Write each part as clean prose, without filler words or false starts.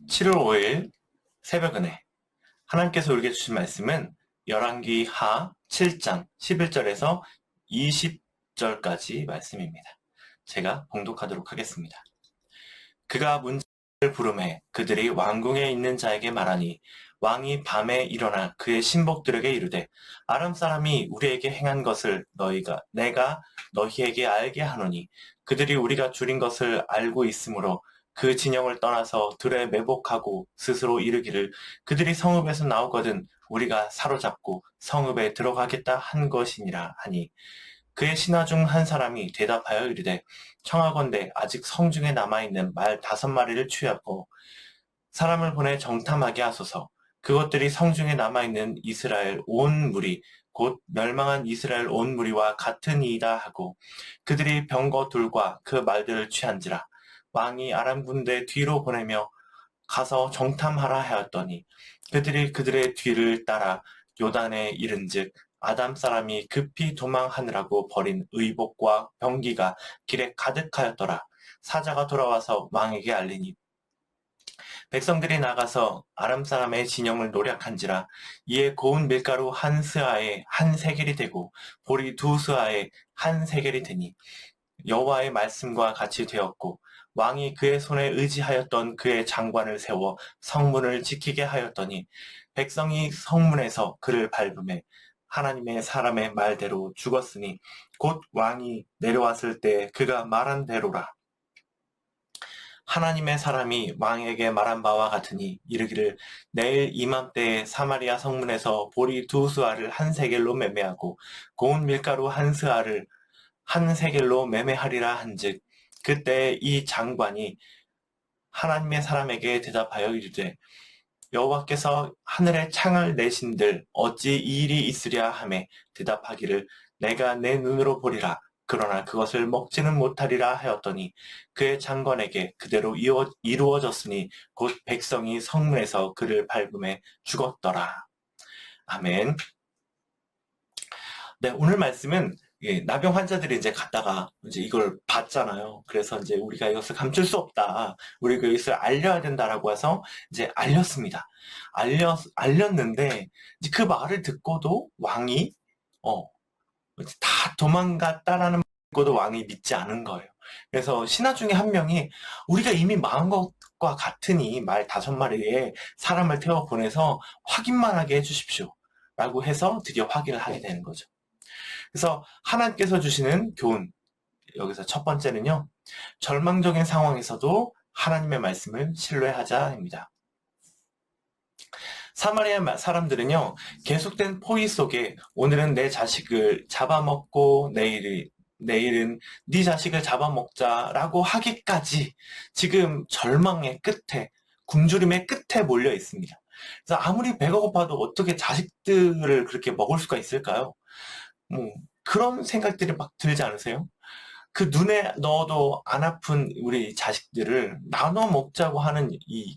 7월 5일 새벽은혜 하나님께서 우리에게 주신 말씀은 열왕기 하 7장 11절에서 20절까지 말씀입니다. 제가 봉독하도록 하겠습니다. 그가 문지기를 부르매 그들이 왕궁에 있는 자에게 말하니 왕이 밤에 일어나 그의 신복들에게 이르되 아람 사람이 우리에게 행한 것을 내가 너희에게 알게 하노니 그들이 우리가 줄인 것을 알고 있으므로 그 진영을 떠나서 들에 매복하고 스스로 이르기를 그들이 성읍에서 나오거든 우리가 사로잡고 성읍에 들어가겠다 한 것이니라 하니 그의 신하 중 한 사람이 대답하여 이르되 청하건대 아직 성중에 남아있는 말 5마리를 취하고 사람을 보내 정탐하게 하소서. 그것들이 성중에 남아있는 이스라엘 온 무리 곧 멸망한 이스라엘 온 무리와 같은 이이다 하고 그들이 병거 둘과 그 말들을 취한지라. 왕이 아람 군대 뒤로 보내며 가서 정탐하라 하였더니 그들이 그들의 뒤를 따라 요단에 이른즉 아담 사람이 급히 도망하느라고 버린 의복과 병기가 길에 가득하였더라. 사자가 돌아와서 왕에게 알리니 백성들이 나가서 아람 사람의 진영을 노략한지라. 이에 고운 밀가루 한 스아에 한 세겔이 되고 보리 2스아에 한 세겔이 되니 여호와의 말씀과 같이 되었고 왕이 그의 손에 의지하였던 그의 장관을 세워 성문을 지키게 하였더니 백성이 성문에서 그를 밟음에 하나님의 사람의 말대로 죽었으니 곧 왕이 내려왔을 때 그가 말한 대로라. 하나님의 사람이 왕에게 말한 바와 같으니 이르기를 내일 이맘때에 사마리아 성문에서 보리 2스아를 한 세겔로 매매하고 고운 밀가루 한 스아를 한 세겔로 매매하리라 한즉 그때 이 장관이 하나님의 사람에게 대답하여 이르되 여호와께서 하늘에 창을 내신들 어찌 이 일이 있으랴 하매 대답하기를 내가 내 눈으로 보리라 그러나 그것을 먹지는 못하리라 하였더니 그의 장관에게 그대로 이루어졌으니 곧 백성이 성문에서 그를 밟음에 죽었더라. 아멘. 네, 오늘 말씀은 나병 환자들이 이제 갔다가 이제 이걸 봤잖아요. 그래서 이제 우리가 이것을 감출 수 없다. 우리가 이것을 알려야 된다라고 해서 이제 알렸습니다. 알렸는데 이제 그 말을 듣고도 왕이 이제 다 도망갔다라는 말 듣고도 왕이 믿지 않은 거예요. 그래서 신하 중에 한 명이 우리가 이미 망한 것과 같으니 말 5마리에 사람을 태워 보내서 확인만 하게 해주십시오. 라고 해서 드디어 확인을 하게 되는 거죠. 그래서 하나님께서 주시는 교훈, 여기서 첫 번째는요, 절망적인 상황에서도 하나님의 말씀을 신뢰하자입니다. 사마리아 사람들은요, 계속된 포위 속에 오늘은 내 자식을 잡아먹고 내일은 네 자식을 잡아먹자라고 하기까지 지금 절망의 끝에, 굶주림의 끝에 몰려 있습니다. 그래서 아무리 배가 고파도 어떻게 자식들을 그렇게 먹을 수가 있을까요? 그런 생각들이 막 들지 않으세요? 그 눈에 넣어도 안 아픈 우리 자식들을 나눠 먹자고 하는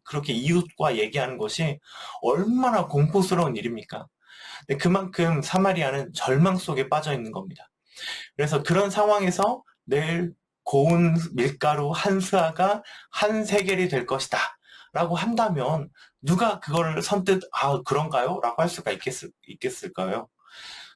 그렇게 이웃과 얘기하는 것이 얼마나 공포스러운 일입니까? 근데 그만큼 사마리아는 절망 속에 빠져 있는 겁니다. 그래서 그런 상황에서 내일 고운 밀가루 한 스아가 한 세겔이 될 것이다. 라고 한다면 누가 그거를 선뜻 그런가요? 라고 할 수가 있겠을까요?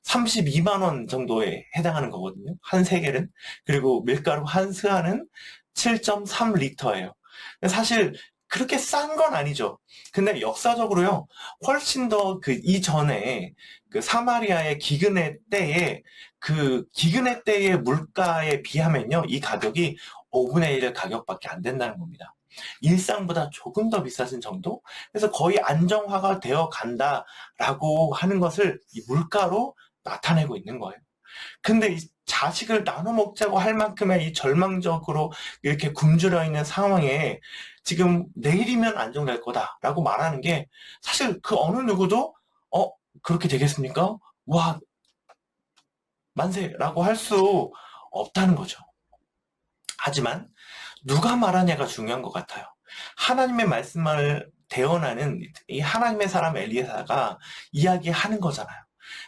32만 원 정도에 해당하는 거거든요. 한 세겔은. 그리고 밀가루 한 스아는 7.3리터예요. 사실 그렇게 싼 건 아니죠. 근데 역사적으로요, 훨씬 더 이전에 사마리아의 기근의 때에 기근의 때의 물가에 비하면요, 이 가격이 5분의 1의 가격밖에 안 된다는 겁니다. 일상보다 조금 더 비싸진 정도? 그래서 거의 안정화가 되어 간다라고 하는 것을 이 물가로 나타내고 있는 거예요. 근데 이 자식을 나눠 먹자고 할 만큼의 이 절망적으로 이렇게 굶주려 있는 상황에 지금 내일이면 안정될 거다라고 말하는 게 사실 그 어느 누구도 그렇게 되겠습니까? 와, 만세라고 할 수 없다는 거죠. 하지만 누가 말하냐가 중요한 것 같아요. 하나님의 말씀을 대언하는 이 하나님의 사람 엘리야가 이야기하는 거잖아요.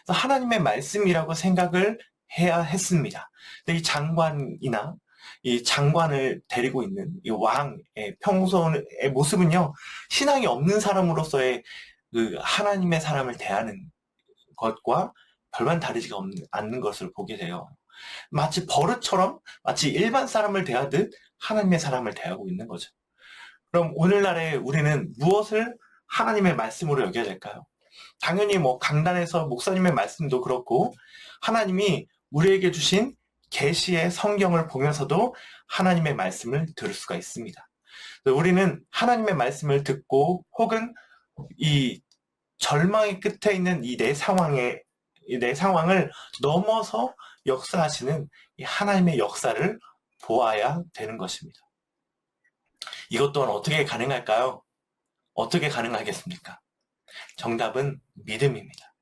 그래서 하나님의 말씀이라고 생각을 해야 했습니다. 근데 이 장관이나 이 장관을 데리고 있는 이 왕의 평소의 모습은요, 신앙이 없는 사람으로서의 그 하나님의 사람을 대하는 것과 별반 다르지가 않는 것을 보게 돼요. 마치 버릇처럼 마치 일반 사람을 대하듯 하나님의 사람을 대하고 있는 거죠. 그럼 오늘날에 우리는 무엇을 하나님의 말씀으로 여겨야 될까요? 당연히 뭐 강단에서 목사님의 말씀도 그렇고 하나님이 우리에게 주신 계시의 성경을 보면서도 하나님의 말씀을 들을 수가 있습니다. 우리는 하나님의 말씀을 듣고 혹은 이 절망의 끝에 있는 이 내 상황을 넘어서 역사하시는 이 하나님의 역사를 보아야 되는 것입니다. 이것 또한 어떻게 가능할까요? 어떻게 가능하겠습니까? 정답은 믿음입니다.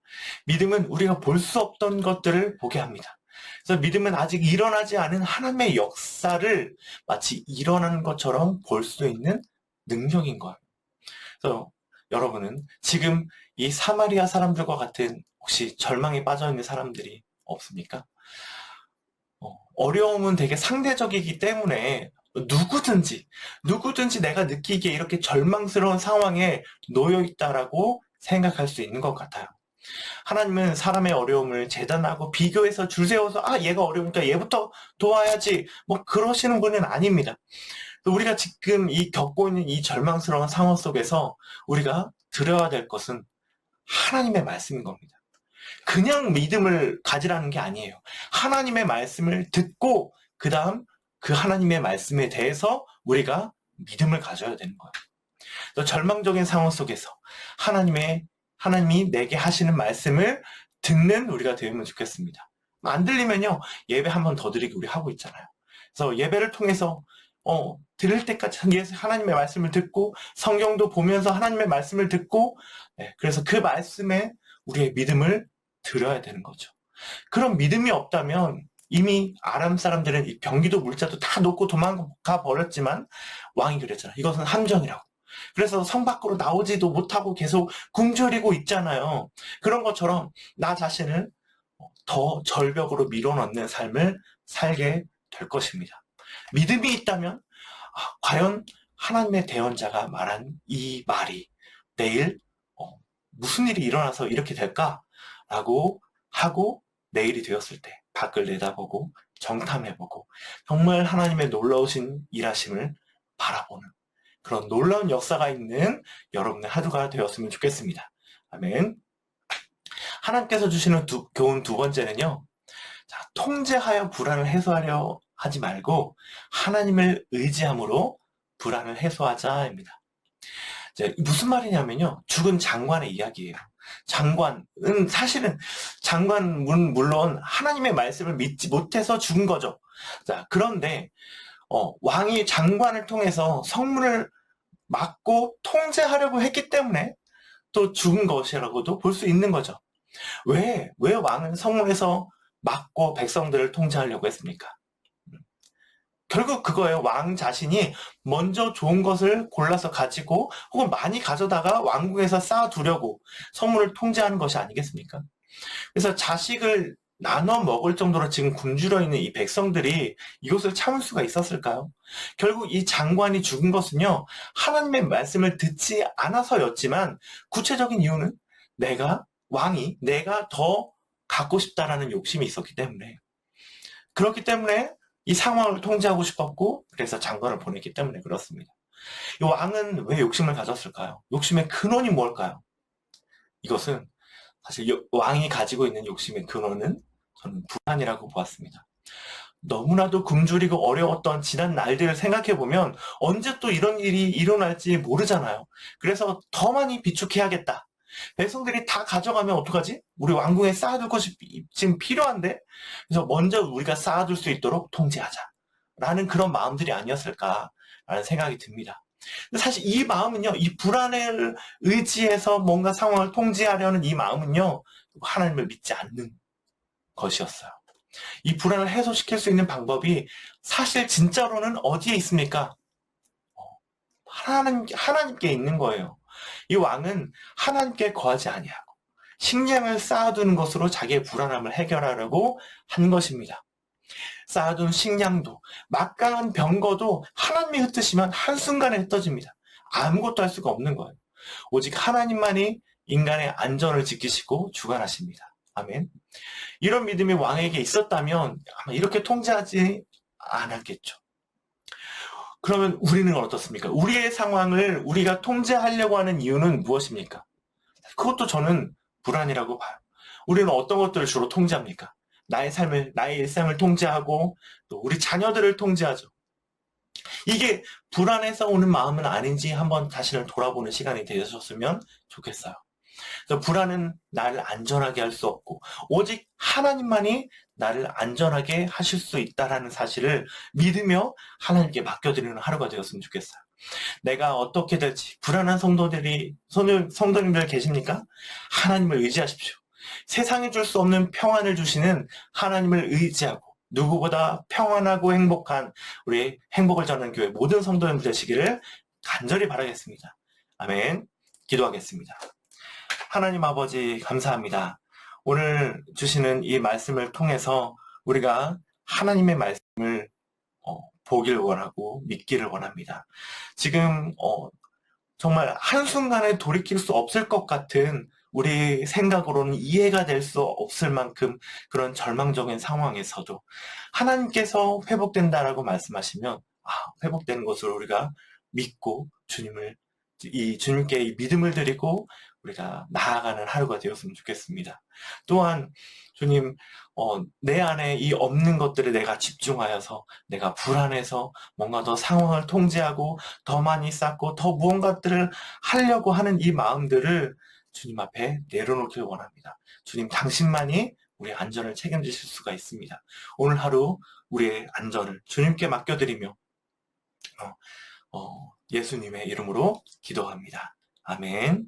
믿음은 우리가 볼 수 없던 것들을 보게 합니다. 그래서 믿음은 아직 일어나지 않은 하나님의 역사를 마치 일어나는 것처럼 볼 수 있는 능력인 거예요. 그래서 여러분은 지금 이 사마리아 사람들과 같은 혹시 절망에 빠져 있는 사람들이 없습니까? 어려움은 되게 상대적이기 때문에 누구든지 내가 느끼기에 이렇게 절망스러운 상황에 놓여 있다라고 생각할 수 있는 것 같아요. 하나님은 사람의 어려움을 재단하고 비교해서 줄 세워서 얘가 어려우니까 얘부터 도와야지 뭐 그러시는 분은 아닙니다. 우리가 지금 겪고 있는 이 절망스러운 상황 속에서 우리가 들어야 될 것은 하나님의 말씀인 겁니다. 그냥 믿음을 가지라는 게 아니에요. 하나님의 말씀을 듣고 그 다음 그 하나님의 말씀에 대해서 우리가 믿음을 가져야 되는 거예요. 또 절망적인 상황 속에서 하나님이 내게 하시는 말씀을 듣는 우리가 되면 좋겠습니다. 안 들리면요, 예배 한 번 더 드리기 우리 하고 있잖아요. 그래서 예배를 통해서 들을 때까지 하나님의 말씀을 듣고 성경도 보면서 하나님의 말씀을 듣고 그래서 그 말씀에 우리의 믿음을 들어야 되는 거죠. 그런 믿음이 없다면 이미 아람 사람들은 이 병기도 물자도 다 놓고 도망가 버렸지만 왕이 그랬잖아요. 이것은 함정이라고. 그래서 성 밖으로 나오지도 못하고 계속 굶주리고 있잖아요. 그런 것처럼 나 자신을 더 절벽으로 밀어넣는 삶을 살게 될 것입니다. 믿음이 있다면 과연 하나님의 대언자가 말한 이 말이 내일 무슨 일이 일어나서 이렇게 될까라고 하고 내일이 되었을 때 밖을 내다보고 정탐해보고 정말 하나님의 놀라우신 일하심을 바라보는 그런 놀라운 역사가 있는 여러분의 하루가 되었으면 좋겠습니다. 아멘. 하나님께서 주시는 교훈 두 번째는요. 자, 통제하여 불안을 해소하려 하지 말고 하나님을 의지함으로 불안을 해소하자입니다. 무슨 말이냐면요. 죽은 장관의 이야기예요. 장관은 물론 하나님의 말씀을 믿지 못해서 죽은 거죠. 자, 그런데 왕이 장관을 통해서 성문을 막고 통제하려고 했기 때문에 또 죽은 것이라고도 볼 수 있는 거죠. 왜 왕은 성문에서 막고 백성들을 통제하려고 했습니까? 결국 그거예요. 왕 자신이 먼저 좋은 것을 골라서 가지고 혹은 많이 가져다가 왕궁에서 쌓아두려고 성문을 통제하는 것이 아니겠습니까? 그래서 자식을 나눠 먹을 정도로 지금 굶주려 있는 이 백성들이 이것을 참을 수가 있었을까요? 결국 이 장관이 죽은 것은요, 하나님의 말씀을 듣지 않아서였지만 구체적인 이유는 내가 더 갖고 싶다라는 욕심이 있었기 때문에, 그렇기 때문에 이 상황을 통제하고 싶었고 그래서 장관을 보냈기 때문에 그렇습니다. 이 왕은 왜 욕심을 가졌을까요? 욕심의 근원이 뭘까요? 이것은 사실 왕이 가지고 있는 욕심의 근원은 저는 불안이라고 보았습니다. 너무나도 굶주리고 어려웠던 지난 날들을 생각해보면 언제 또 이런 일이 일어날지 모르잖아요. 그래서 더 많이 비축해야겠다. 백성들이 다 가져가면 어떡하지? 우리 왕궁에 쌓아둘 것이 지금 필요한데? 그래서 먼저 우리가 쌓아둘 수 있도록 통제하자. 라는 그런 마음들이 아니었을까라는 생각이 듭니다. 사실 이 마음은요, 이 불안을 의지해서 뭔가 상황을 통제하려는 이 마음은요, 하나님을 믿지 않는 것이었어요. 이 불안을 해소시킬 수 있는 방법이 사실 진짜로는 어디에 있습니까? 하나님께 있는 거예요. 이 왕은 하나님께 거하지 아니하고 식량을 쌓아두는 것으로 자기의 불안함을 해결하려고 한 것입니다. 쌓아둔 식량도, 막강한 병거도 하나님이 흩으시면 한순간에 흩어집니다. 아무것도 할 수가 없는 거예요. 오직 하나님만이 인간의 안전을 지키시고 주관하십니다. 아멘. 이런 믿음이 왕에게 있었다면 아마 이렇게 통제하지 않았겠죠. 그러면 우리는 어떻습니까? 우리의 상황을 우리가 통제하려고 하는 이유는 무엇입니까? 그것도 저는 불안이라고 봐요. 우리는 어떤 것들을 주로 통제합니까? 나의 삶을, 나의 일상을 통제하고 또 우리 자녀들을 통제하죠. 이게 불안해서 오는 마음은 아닌지 한번 자신을 돌아보는 시간이 되셨으면 좋겠어요. 그래서 불안은 나를 안전하게 할 수 없고 오직 하나님만이 나를 안전하게 하실 수 있다라는 사실을 믿으며 하나님께 맡겨드리는 하루가 되었으면 좋겠어요. 내가 어떻게 될지 불안한 성도님들 계십니까? 하나님을 의지하십시오. 세상이 줄 수 없는 평안을 주시는 하나님을 의지하고 누구보다 평안하고 행복한 우리 행복을 전하는 교회 모든 성도님들 되시기를 간절히 바라겠습니다. 아멘. 기도하겠습니다. 하나님 아버지 감사합니다. 오늘 주시는 이 말씀을 통해서 우리가 하나님의 말씀을 보길 원하고 믿기를 원합니다. 지금 정말 한순간에 돌이킬 수 없을 것 같은 우리 생각으로는 이해가 될 수 없을 만큼 그런 절망적인 상황에서도 하나님께서 회복된다라고 말씀하시면 회복되는 것을 우리가 믿고 주님께 이 믿음을 드리고 우리가 나아가는 하루가 되었으면 좋겠습니다. 또한 주님, 내 안에 이 없는 것들에 내가 집중하여서 내가 불안해서 뭔가 더 상황을 통제하고 더 많이 쌓고 더 무언가들을 하려고 하는 이 마음들을 주님 앞에 내려놓길 원합니다. 주님, 당신만이 우리의 안전을 책임지실 수가 있습니다. 오늘 하루 우리의 안전을 주님께 맡겨드리며 예수님의 이름으로 기도합니다. 아멘.